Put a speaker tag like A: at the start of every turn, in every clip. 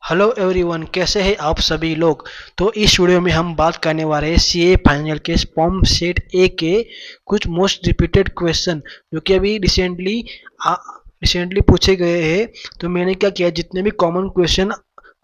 A: Hello everyone, कैसे हैं आप सभी लोग। तो इस वीडियो में हम बात करने वाले हैं सीए फाइनल के फॉर्म सेट ए के कुछ मोस्ट रिपीटेड क्वेश्चन जो कि अभी रिसेंटली पूछे गए हैं। तो मैंने क्या किया, जितने भी कॉमन क्वेश्चन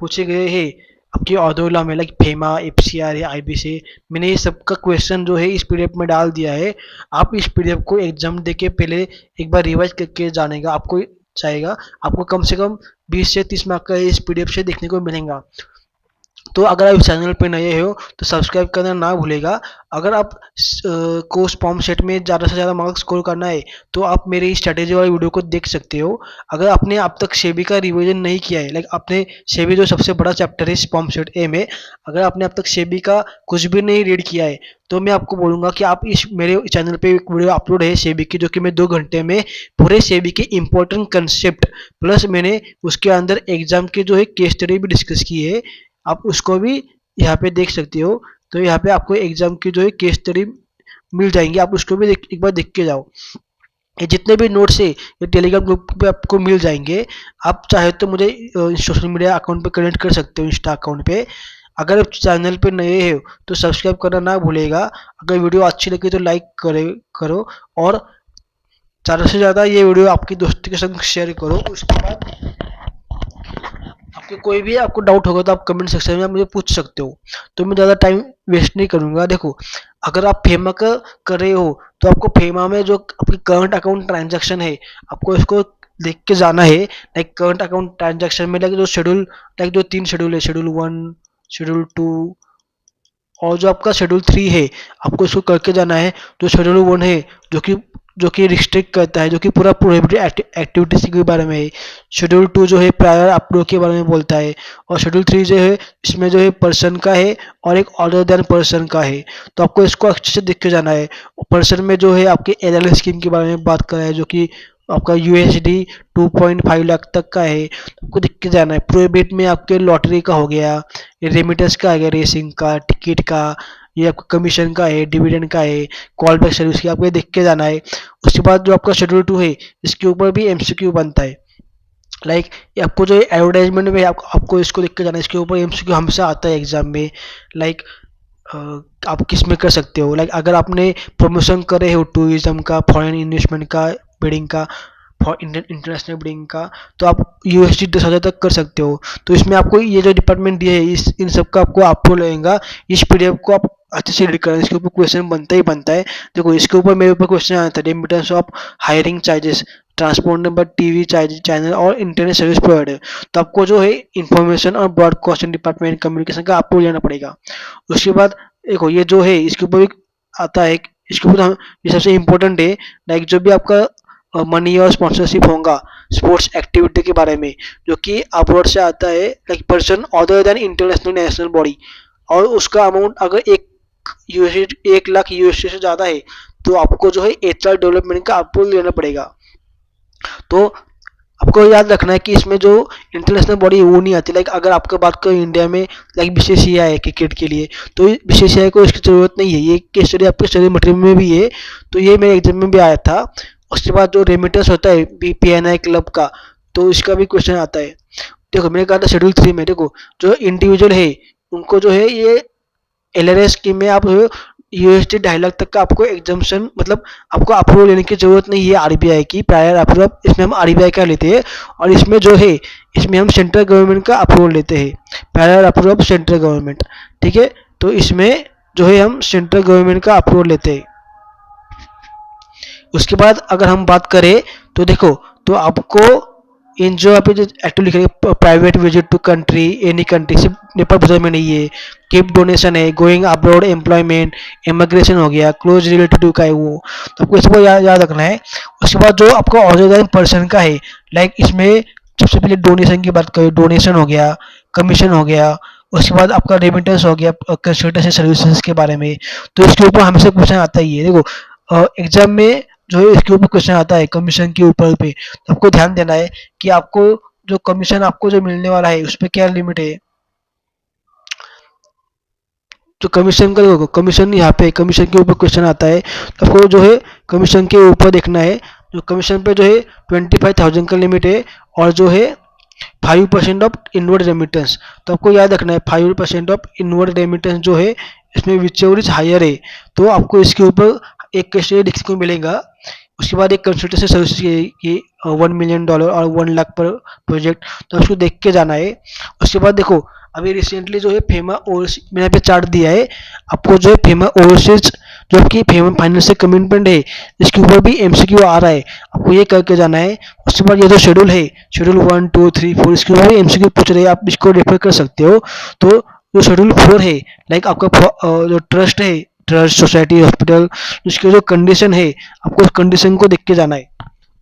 A: पूछे गए हैं आपके औदोला में, लाइक फेमा, एफसीआर या आईबी से, मैंने ये सबका क्वेश्चन जो है इस पीडीएफ में डाल दिया है। आप इस पीडीएफ को एग्जाम दे के पहले एक बार रिवाइज करके जानेगा, आपको चाहेगा। आपको कम से कम 20 से 30 मार्क का इस पीडीएफ से देखने को मिलेगा। तो अगर आप इस चैनल पे नए हो तो सब्सक्राइब करना ना भूलेगा। अगर आप को फॉर्म सेट में ज़्यादा से ज़्यादा मार्क्स स्कोर करना है तो आप मेरे इस स्ट्रैटेजी वाली वीडियो को देख सकते हो। अगर आपने अब तक सेबी का रिवीजन नहीं किया है, लाइक आपने सेबी जो सबसे बड़ा चैप्टर है इस फॉर्म सेट ए में, अगर आपने अब तक सेबी का कुछ भी नहीं रीड किया है तो मैं आपको बोलूँगा कि आप इस मेरे चैनल पे एक वीडियो अपलोड है सेबी की, जो कि मैं 2 घंटे में पूरे सेबी के इंपॉर्टेंट कंसेप्ट प्लस मैंने उसके अंदर एग्जाम के जो है केस स्टडी भी डिस्कस की है, आप उसको भी यहाँ पे देख सकते हो। तो यहाँ पे आपको एग्जाम की जो है केस स्टडी मिल जाएंगे, आप उसको भी एक बार देख के जाओ। ये जितने भी नोट्स है ये टेलीग्राम ग्रुप पे आपको मिल जाएंगे। आप चाहे तो मुझे सोशल मीडिया अकाउंट पे कनेक्ट कर सकते हो, इंस्टा अकाउंट पे। अगर आप चैनल पे नए हो तो सब्सक्राइब करना ना भूलेगा। अगर वीडियो अच्छी लगी तो लाइक करो और ज़्यादा से ज़्यादा ये वीडियो आपके दोस्तों के संग शेयर करो। उसके बाद आपको कोई भी आपको डाउट होगा तो आप कमेंट सेक्शन में आप मुझे पूछ सकते हो। तो मैं ज़्यादा टाइम वेस्ट नहीं करूँगा। देखो, अगर आप फेमा का कर रहे हो तो आपको फेमा में जो आपकी करंट अकाउंट ट्रांजैक्शन है आपको इसको देख के जाना है। लाइक करंट अकाउंट ट्रांजैक्शन में लाइक जो शेड्यूल, लाइक जो 3 शेड्यूल है, शेड्यूल 1, शेड्यूल 2 और जो आपका शेड्यूल 3 है, आपको इसको करके जाना है। जो शेड्यूल 1 है जो कि रिस्ट्रिक्ट करता है, जो कि पूरा प्रोहिबिटेड एक्टिविटीज के बारे में है। शेड्यूल 2 जो है प्रायर अपलोड के बारे में बोलता है। और शेड्यूल 3 जो है इसमें जो है पर्सन का है और एक ऑर्डर देन पर्सन का है। तो आपको इसको अच्छे से देख के जाना है। पर्सन में जो है आपके एलएल स्कीम के बारे में बात कर रहा है, जो कि आपका यूएसडी 2.5 लाख तक का है। तो आपको देख के जाना है। प्रोहिबिट में आपके लॉटरी का हो गया, रेमिटेंस का आ गया, रेसिंग का, टिकट का, ये आपका कमीशन का है, डिविडेंड का है, कॉल बैक सर्विस की, आपको देख के जाना है। उसके बाद जो आपका शेड्यूल 2 है इसके ऊपर भी एमसीक्यू बनता है। लाइक ये आपको जो एडवर्टाइजमेंट में आपको इसको देख के जाना है, इसके ऊपर एमसीक्यू हमेशा आता है एग्जाम में। लाइक आप किस में कर सकते हो, लाइक अगर आपने प्रमोशन करे हो टूरिज्म का, फॉरेन इन्वेस्टमेंट का, बिडिंग का, इंटरनेशनल बिडिंग का, तो आप यूएसडी 10,000 तक कर सकते हो। तो इसमें आपको ये जो डिपार्टमेंट दिए है इस इन सब का आपको आपको लगेगा। इस पीडीएफ को आप अच्छे से रीड करना, इसके ऊपर क्वेश्चन बनता ही बनता है। देखो, इसके ऊपर मेरे ऊपर क्वेश्चन आया था, remittance of hiring charges, transport number, TV channel और इंटरनेट सर्विस प्रोवाइडर। तो आपको जो है इंफॉर्मेशन और ब्रॉडकास्टिंग डिपार्टमेंट कम्युनिकेशन का आपको लेना पड़ेगा। उसके बाद देखो, ये जो है इसके ऊपर भी आता है, इसके ऊपर ये सबसे इम्पोर्टेंट है। लाइक जो भी आपका मनी और स्पॉन्सरशिप होगा स्पोर्ट्स एक्टिविटी के बारे में, जो कि अब्रॉड से आता है, like person other than international national body, और उसका अमाउंट अगर 1 लाख यूएसडी से ज़्यादा है तो आपको जो है एचआर डेवलपमेंट का अप्रूवल लेना पड़ेगा। तो आपको याद रखना है कि इसमें जो इंटरनेशनल बॉडी है वो नहीं आती। लाइक अगर आपका बात करें इंडिया में, लाइक बीसीसीआई है क्रिकेट के लिए, तो बीसीसीआई को इसकी ज़रूरत नहीं है। ये केस स्टडी आपके स्टडी मटेरियल में भी है, तो ये मेरे एग्जाम में भी आया था। उसके बाद जो रेमिटेंस होता है पीएनआई क्लब का, तो इसका भी क्वेश्चन आता है। देखो, मैंने कहा था शेड्यूल 3 में, देखो जो इंडिविजुअल है उनको जो है ये एलआरएस स्कीम में आप यूएसडी 2.5 लाख तक का आपको एग्जाम्शन, मतलब आपको अप्रूवल लेने की जरूरत नहीं है आरबीआई की, प्रायर अप्रूवल इसमें हम आरबीआई का लेते हैं। और इसमें जो है इसमें हम सेंट्रल गवर्नमेंट का अप्रूवल लेते हैं, प्रायर अप्रूवल सेंट्रल गवर्नमेंट। ठीक है, तो इसमें जो है हम सेंट्रल गवर्नमेंट का अप्रूवल लेते हैं। उसके बाद अगर हम बात करें तो देखो, तो आपको इन जो आप एक्टिव लिख रहे हैं, private visit to country, any country, सिर्फ नेपाल भूटान में नहीं है, गिफ्ट डोनेशन है, गोइंग अब्रॉड, एम्प्लॉयमेंट, इमिग्रेशन हो गया, क्लोज रिलेटिव का है वो, तो आपको इसको याद रखना है। उसके बाद जो आपका ऑर्गेनाइज पर्सन का है, लाइक इसमें सबसे पहले डोनेशन की बात करें, डोनेशन हो गया, कमीशन हो गया, उसके बाद आपका रेमिटेंस हो गया, कंसल्टेंसी सर्विसेज के बारे में। तो इसके ऊपर हमेशा क्वेश्चन आता ही है। देखो, एग्जाम में जो है इसके ऊपर क्वेश्चन आता है कमीशन के ऊपर पे, तो आपको ध्यान देना है कि आपको जो कमीशन आपको जो मिलने वाला है उस पर क्या लिमिट है। जो कमीशन का देखो, कमीशन यहाँ पे कमीशन के ऊपर क्वेश्चन आता है, तो आपको जो है कमीशन के ऊपर देखना है। जो कमीशन पे जो है 25,000 का लिमिट है, और जो है 5% ऑफ इनवर्ड रेमिटेंस। तो आपको याद रखना है 5% ऑफ इनवर्ड रेमिटेंस जो है इसमें विचेवर इज हायर है, तो आपको इसके ऊपर एक क्वेश्चन देखने को मिलेगा। उसके बाद एक कंसल्टेंसी सर्विस की $1 million और 1 लाख पर प्रोजेक्ट, तो उसको देख के जाना है। उसके बाद देखो अभी रिसेंटली जो है फेमा ओवरसीज मैंने यहाँ पे चार्ट दिया है आपको, जो है फेमा ओवरसीज जो आपकी फेमा फाइनेंशियल कमिटमेंट है इसके ऊपर भी एमसीक्यू आ रहा है, आपको ये करके जाना है। उसके बाद ये जो शेड्यूल है, शेड्यूल 1 2 3 4 इसके ऊपर भी एमसीक्यू पूछ रहे हैं, आप इसको रेफर कर सकते हो। तो जो शेड्यूल 4 है, लाइक आपका जो ट्रस्ट है, ट्रस्ट सोसाइटी हॉस्पिटल, इसके जो कंडीशन है आपको उस कंडीशन को देख के जाना है।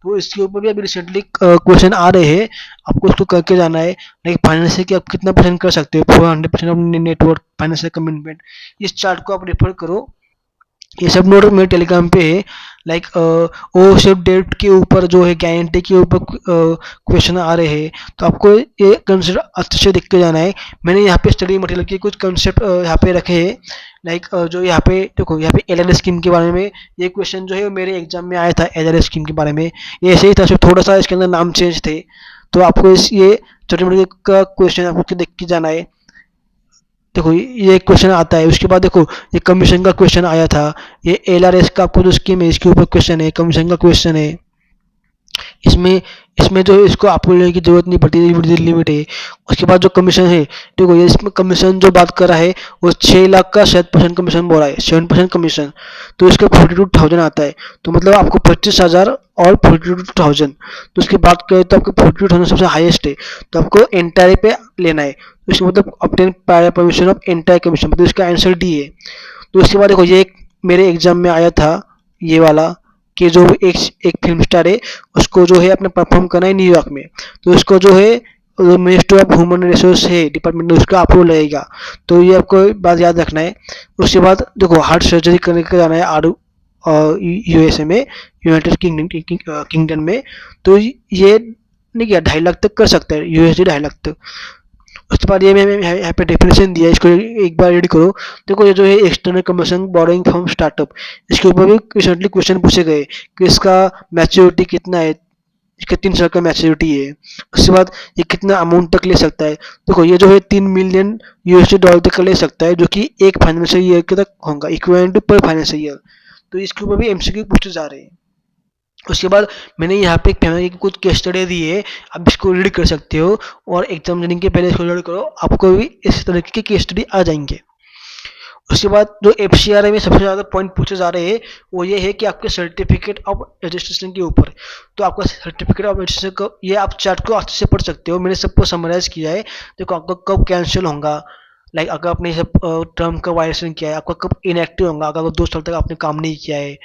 A: तो इसके ऊपर भी अभी रिसेंटली क्वेश्चन आ रहे हैं, आपको उसको करके जाना है। लाइक फाइनेंस की आप कितना परसेंट कर सकते हो, 400% ऑफ नेटवर्क फाइनेंशियल कमिटमेंट, इस चार्ट को आप रेफर करो। ये सब नोट मेरे टेलीग्राम पे है। लाइक ओ शेप डेट के ऊपर जो है गारंटी के ऊपर क्वेश्चन आ रहे हैं, तो आपको ये कंसेप्ट अच्छे से देख के जाना है। मैंने यहाँ पे स्टडी मटेरियल के कुछ कंसेप्ट यहाँ पे रखे हैं। लाइक जो यहाँ पे देखो, यहाँ पे एलआरएस स्कीम के बारे में ये क्वेश्चन जो है मेरे एग्जाम में आया था, एलआरएस स्कीम के बारे में। ये ऐसे ही था, सिर्फ थोड़ा सा इसके अंदर नाम चेंज थे। तो आपको इस ये छोटे मोटे का क्वेश्चन आपको देख के जाना है। देखो ये क्वेश्चन आता है। उसके बाद देखो ये कमीशन का क्वेश्चन आया था, ये एलआरएस का आपको जो स्कीम है इसके ऊपर क्वेश्चन है, कमीशन का क्वेश्चन है। इसमें इसमें जो इसको आपको लेने की जरूरत नहीं पड़ती, लिमिट है। उसके बाद जो कमीशन है, देखो ये इसमें कमीशन जो बात कर रहा है वो 6 लाख का 7% कमीशन बोल रहा है, 7% कमीशन। तो इसका 42,000 आता है, तो मतलब आपको 25,000 और 42,000। तो उसकी बात करें तो आपको 42,000 सबसे हाईएस्ट है, तो आपको एंटायर पे लेना है। तो इसका मतलब obtain permission of entire commission, मतलब इसका आंसर डी है। तो उसके बाद देखो ये एक मेरे एग्जाम में आया था ये वाला, कि जो एक फिल्म स्टार है उसको जो है अपने परफॉर्म करना है न्यूयॉर्क में, तो उसको जो है मिनिस्ट्री ऑफ ह्यूमन रिसोर्स है डिपार्टमेंट में उसका अप्रूवल लगेगा। तो ये आपको बात याद रखना है। उसके बाद देखो हार्ट सर्जरी करने का जाना है आर यूएसए में, यूनाइटेड किंगडम में। तो ये नहीं क्या 2.5 लाख तक कर सकता है यूएसडी, 2.5 लाख तक। उसके बाद ये मैंने यहाँ पे डेफिनेशन दिया है, इसको एक बार रीड करो। देखो ये जो है external commission borrowing from startup, इसके ऊपर भी रिसेंटली क्वेश्चन पूछे गए कि इसका मैच्योरिटी कितना है, इसका 3 साल का मैच्योरिटी है। उसके बाद ये कितना अमाउंट तक ले सकता है, देखो ये जो है 3 मिलियन USD तक ले सकता है, जो कि एक फाइनेंशियल ईयर के तक होगा, इक्विवेलेंट पर फाइनेंशियल ईयर। तो इसके ऊपर भी एमसीक्यू पूछे जा रहे हैं। उसके बाद मैंने यहाँ पे कुछ केस स्टडी दी है, आप इसको रीड कर सकते हो, और एग्जाम देने के पहले इसको रीड करो, आपको भी इस तरीके के केस स्टडी आ जाएंगे। उसके बाद जो एफसीआरए में सबसे ज़्यादा पॉइंट पूछे जा रहे हैं वो ये है कि आपके सर्टिफिकेट ऑफ रजिस्ट्रेशन के ऊपर। तो आपका सर्टिफिकेट ऑफ रजिस्ट्रेशन को ये आप चार्ट को अच्छे से पढ़ सकते हो, मैंने सबको समराइज किया है। देखो आपका कब कैंसिल होगा, लाइक अगर आपने सब टर्म का वायलेशन किया है, आपका कब इनएक्टिव होगा अगर 2 साल तक आपने काम नहीं किया है,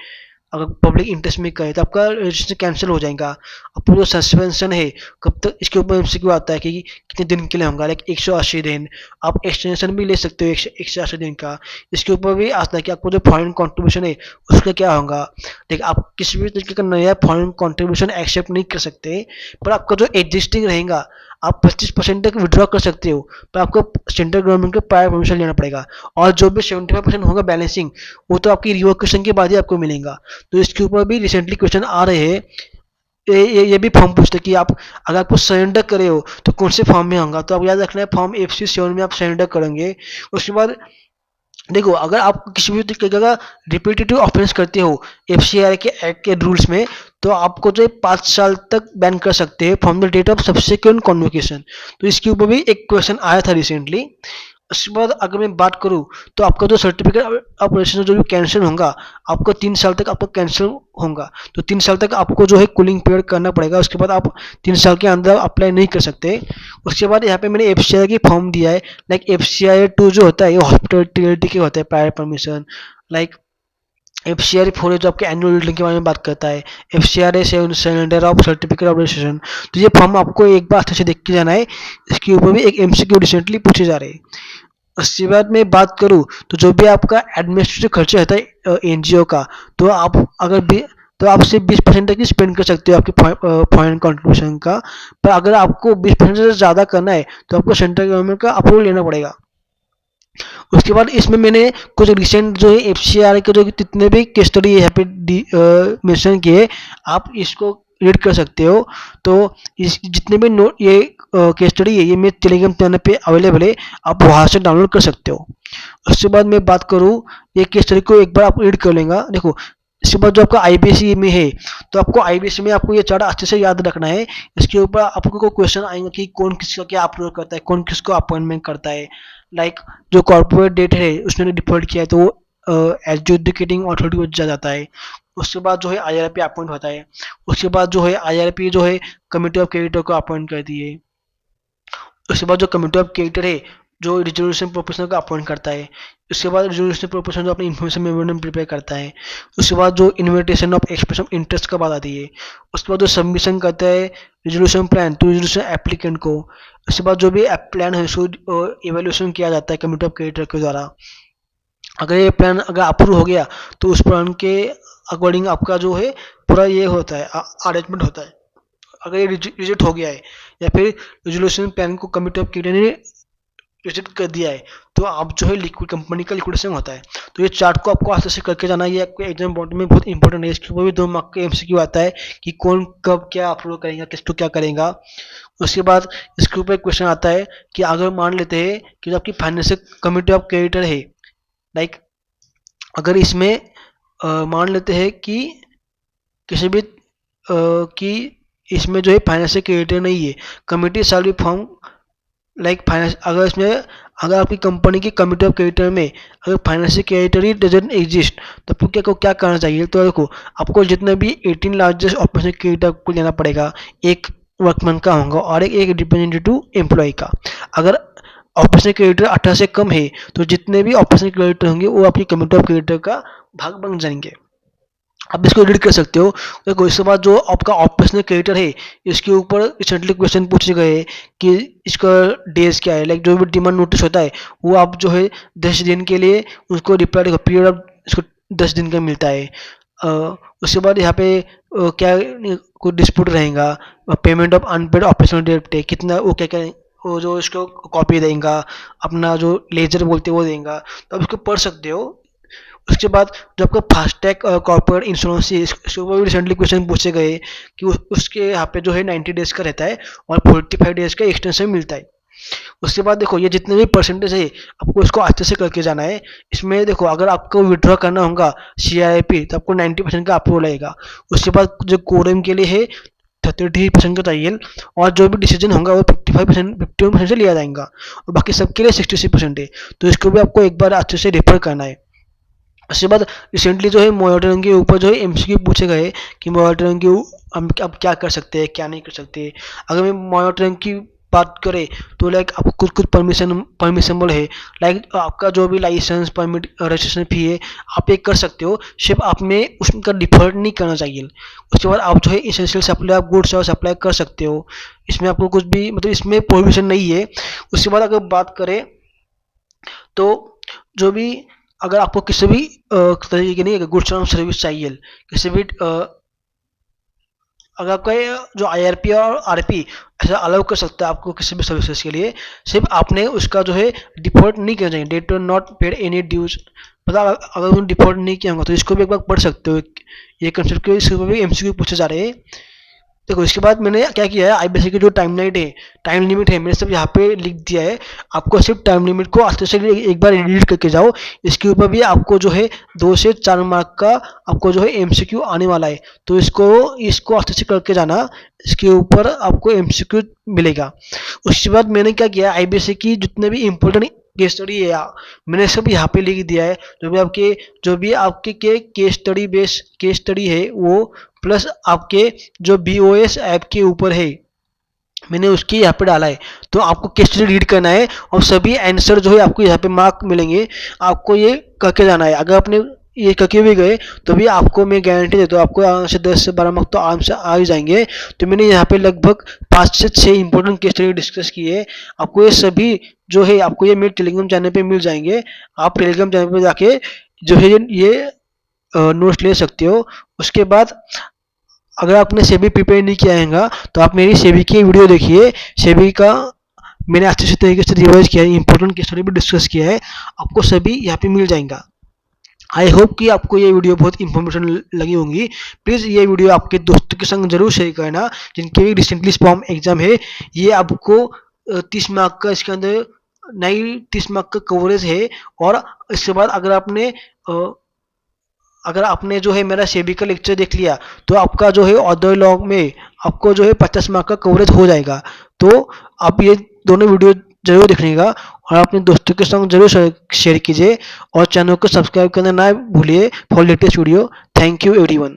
A: अगर पब्लिक इंटरेस्ट में करे तो आपका रजिस्ट्रेशन कैंसिल हो जाएगा। अब पूरा सस्पेंशन है कब तक, इसके ऊपर एमसीक्यू आता है कि कितने दिन के लिए होगा, लाइक 180 दिन। आप एक्सटेंशन भी ले सकते हो 180 दिन का। इसके ऊपर भी आता है कि आपको जो फॉरेन कंट्रीब्यूशन है उसका क्या होगा। देखिए आप किसी भी तरीके का नया फॉरेन कंट्रीब्यूशन एक्सेप्ट नहीं कर सकते, पर आपका जो एग्जिस्टिंग रहेगा आप 25% तक विड्रॉ कर सकते हो, पर आपको सेंट्रल गवर्नमेंट का प्रायर परमिशन लेना पड़ेगा। और जो भी 75% होगा बैलेंसिंग, वो तो आपकी रिवोकेशन के बाद ही आपको मिलेगा। तो इसके ऊपर भी रिसेंटली क्वेश्चन आ रहे हैं। ये भी फॉर्म पूछते हैं कि आप अगर आपको सरेंडर करे हो तो कौन से फॉर्म में होगा, तो आप याद रखना है फॉर्म FC7 में आप सरेंडर करेंगे। उसके बाद देखो अगर आप किसी भी तरीके का रिपीटेटिव ऑफेंस करते हो एफसीआरए के एक्ट के रूल्स में, तो आपको जो 5 साल तक बैन कर सकते हैं from the date of subsequent convocation. तो इसके ऊपर भी एक क्वेश्चन आया था रिसेंटली। उसके बाद अगर मैं बात करूँ तो आपका जो सर्टिफिकेट ऑफ रजिस्ट्रेशन जो भी कैंसिल होगा, आपको 3 साल तक आपका कैंसिल होगा। तो 3 साल तक आपको जो है कूलिंग पीरियड करना पड़ेगा, उसके बाद आप 3 साल के अंदर अप्लाई नहीं कर सकते। उसके बाद यहाँ पे मैंने एफसीआई की फॉर्म दिया है, लाइक FCI2 जो होता है ये हॉस्पिटल TLD के होता है प्रायर परमिशन। लाइक FCRA4 जो आपके एनुअल रिटर्न के बारे में बात करता है, FCRA7 surrender of certificate of registration. तो ये फॉर्म आपको एक बार अच्छे से देख के जाना है, इसके ऊपर भी एक MCQ रिसेंटली पूछे जा रहे हैं। उसके बाद मैं बात करूँ तो जो भी आपका एडमिनिस्ट्रेटिव खर्चा रहता है NGO का, तो आप अगर भी तो आप सिर्फ 20% तक ही स्पेंड कर सकते हो आपके फॉरेन कंट्रीब्यूशन का। पर अगर आपको 20% से ज़्यादा करना है तो आपको सेंट्रल गवर्नमेंट का अप्रूवल लेना पड़ेगा। उसके बाद इसमें मैंने कुछ रिसेंट जो है FCRA के जो जितने भी केस स्टडी यहाँ पे मेंशन किए, आप इसको रीड कर सकते हो। तो इस जितने भी नोट ये केस स्टडी है ये मेरे टेलीग्राम चैनल पे अवेलेबल है, आप वहाँ से डाउनलोड कर सकते हो। उसके बाद मैं बात करूँ, ये केस स्टडी को एक बार आप रीड कर लेंगे। देखो इसके बाद जो आपका आईबीएससी में है, तो आपको आईबीएससी में आपको ये चार्ट अच्छे से याद रखना है। इसके ऊपर आपको कोई क्वेश्चन आएंगे कि कौन किसका क्या अप्रूव करता है, कौन किसको अपॉइंटमेंट करता है। लाइक जो कॉर्पोरेट डेट है उसने डिफॉल्ट किया है तो वो एजुकेटिंग अथॉरिटी को जाता है। उसके बाद जो है आईआरपी अपॉइंट होता है। उसके बाद जो है आईआरपी जो है कमिटी ऑफ क्रेडिटर को अपॉइंट करती है। उसके बाद जो कमिटी ऑफ क्रेडिटर है जो रिजोल्यूशन प्रोपोजल को अपॉइंट करता है। उसके बाद रिजोल्यूशन प्रोपोजल जो अपनी इन्फॉर्मेशन मेमोरेंडम प्रिपेयर करता है। उसके बाद जो invitation of expression of interest का बात आती है। उसके बाद जो सबमिशन करता है resolution plan to resolution applicant को। उसके बाद जो भी प्लान है उसको इवेल्यूशन किया जाता है कमिटी ऑफ क्रेडिटर के द्वारा। अगर ये प्लान अगर अप्रूव हो गया तो उस प्लान के अकॉर्डिंग आपका जो है पूरा ये होता है अरेंजमेंट होता है। अगर ये रिजेक्ट हो गया है या फिर रेजोल्यूशन प्लान को कमिटी ऑफ क्रेडिटर ने रिजेक्ट कर दिया है तो आप जो है लिक्विड कंपनी का लिक्विडेशन होता है। तो ये चार्ट को आपको आस्ते से करके जाना है, ये आपको एग्जाम बोर्ड में बहुत इंपॉर्टेंट है। इसके ऊपर भी 2 मार्क का एमसीक्यू आता है कि कौन कब क्या अप्रूव करेगा, किसको क्या करेगा। उसके बाद इसके ऊपर एक क्वेश्चन आता है कि अगर मान लेते हैं कि जो आपकी फाइनेंशियल कमिटी ऑफ क्रेडिटर है, लाइक अगर इसमें मान लेते हैं कि किसी भी कि इसमें जो है फाइनेंशियल क्रेडिटर नहीं है, committee shall be form like finance. अगर इसमें अगर आपकी कंपनी की कमिटी ऑफ क्रेडिटर में अगर financial creditor he doesn't exist तो आपको क्या करना चाहिए। तो देखो आपको जितने भी 18 लार्जेस्ट ऑपरेशनल क्रेडिटर को लेना पड़ेगा, एक वर्कमैन का होगा और एक रिप्रेजेंटेटिव एम्प्लॉय का। अगर ऑपरेशनल क्रेडिटर 18 से कम है तो जितने भी ऑपरेशनल क्रेडिटर होंगे वो आपकी कमिटी ऑफ क्रेडिटर का भाग बन जाएंगे। आप इसको रीड कर सकते हो। देखो इसके बाद जो आपका ऑपरेशनल क्रेडिटर है इसके ऊपर रिसेंटली क्वेश्चन पूछे गए हैं कि इसका डेज क्या है। लाइक जो भी डिमांड नोटिस होता है वो आप जो है 10 दिन के लिए उसको रिप्लाई देखो, पीरियड ऑफ इसको 10 दिन का मिलता है। उसके बाद यहाँ पे क्या कोई डिस्प्यूट रहेगा, payment of unpaid operational debt है कितना, वो क्या क्या वो जो इसको कॉपी देगा, अपना जो लेजर बोलते हैं वो देगा, तो आप इसको पढ़ सकते हो। उसके बाद जो आपका फास्टैग कॉर्पोरेट इंश्योरेंस है इसके ऊपर भी रिसेंटली क्वेश्चन पूछे गए कि उसके यहाँ पे जो है 90 डेज का रहता है और 45 डेज का एक्सटेंशन मिलता है। उसके बाद देखो ये जितने भी परसेंटेज है आपको इसको अच्छे से करके जाना है। इसमें देखो अगर आपको विड्रॉ करना होगा CIP तो आपको 90% का अप्रूवल आएगा। उसके बाद जो कोरम के लिए है 33% का चाहिए और जो भी डिसीजन होगा वो 51% से लिया जाएगा और बाकी सबके लिए 66% है। तो इसको भी आपको एक बार अच्छे से रेफर करना है। उसके बाद रिसेंटली जो है मॉनिटरिंग के ऊपर जो है MCQ पूछे गए कि मॉनिटरिंग की हम अब क्या कर सकते हैं क्या नहीं कर सकते। अगर मैं मॉनिटरिंग की बात करें तो लाइक आपको कुछ कुछ परमिशनबल है। लाइक आपका जो भी लाइसेंस परमिट रजिस्ट्रेशन फी है आप ये कर सकते हो, सिर्फ आप में उसका डिफर नहीं करना चाहिए। उसके बाद आप जो है इसेंशियल सप्लाई आप गुड्स और सप्लाई कर सकते हो, इसमें आपको कुछ भी मतलब इसमें प्रोहिबिशन नहीं है। उसके बाद अगर बात करें तो जो भी अगर आपको किसी भी तरीके की नहीं गुड्स और सर्विस चाहिए किसी भी अगर आपका जो IRP और RP ऐसा अलाउ कर सकता है आपको किसी भी सर्विसेज के लिए, सिर्फ आपने उसका जो है डिफॉल्ट नहीं करना चाहिए, debt not paid any dues. मतलब अगर उन्होंने डिफॉल्ट नहीं किया होगा तो इसको भी एक बार पढ़ सकते हो, ये कंसेप्ट के इसके ऊपर भी MCQ पूछे जा रहे हैं। देखो इसके बाद मैंने क्या किया है IBC की जो टाइम लिमिट है मैंने सब यहाँ पे लिख दिया है। आपको सिर्फ टाइम लिमिट को अच्छे से एक बार रीड करके जाओ। इसके ऊपर भी आपको जो है 2 से 4 मार्क का आपको जो है MCQ आने वाला है, तो इसको अच्छे से करके जाना, इसके ऊपर आपको MCQ मिलेगा। उसके बाद मैंने क्या किया IBC की जितने भी इम्पोर्टेंट केस स्टडी है मैंने सब यहाँ पे लिख दिया है। जो भी आपके के case study base case study है वो प्लस आपके जो BOS ऐप के ऊपर है मैंने उसकी यहाँ पे डाला है। तो आपको केस स्टडी रीड करना है और सभी आंसर जो है आपको यहाँ पे मार्क मिलेंगे, आपको ये करके जाना है। अगर आपने ये करके भी गए तो भी आपको मैं गारंटी देता हूँ आपको यहाँ से 10 से 12 मार्क तो आराम से आ ही जाएंगे। तो मैंने यहाँ पे लगभग 5 से 6 इंपॉर्टेंट केस स्टडी डिस्कस किए, आपको ये सभी जो है आपको ये मेरे टेलीग्राम चैनल पे मिल जाएंगे। आप टेलीग्राम चैनल पे जाके जो है ये नोट्स ले सकते हो। उसके बाद अगर आपने सेबी प्रिपेयर नहीं किया है तो आप मेरी सेबी की वीडियो देखिए, सेबी का मैंने अच्छे से तरीके से रिवाइज किया है, इंपॉर्टेंट केस स्टडी भी डिस्कस किया है, आपको सभी यहाँ पे मिल जाएगा। आई होप कि आपको ये वीडियो बहुत इंफॉर्मेशन लगी होंगी। प्लीज़ ये वीडियो आपके दोस्तों के संग जरूर शेयर करना जिनके भी रिसेंटली स्पॉम एग्जाम है। ये आपको 30 मार्क का इसके अंदर नई 30 मार्क का कवरेज है। और इसके बाद अगर आपने जो है मेरा सेबी का लेक्चर देख लिया तो आपका जो है ऑडियो लॉग में आपको जो है 50 मार्क का कवरेज हो जाएगा। तो आप ये दोनों वीडियो जरूर देखिएगा और अपने दोस्तों के संग जरूर शेयर कीजिए और चैनल को सब्सक्राइब करना ना भूलिए for latest video. Thank you everyone.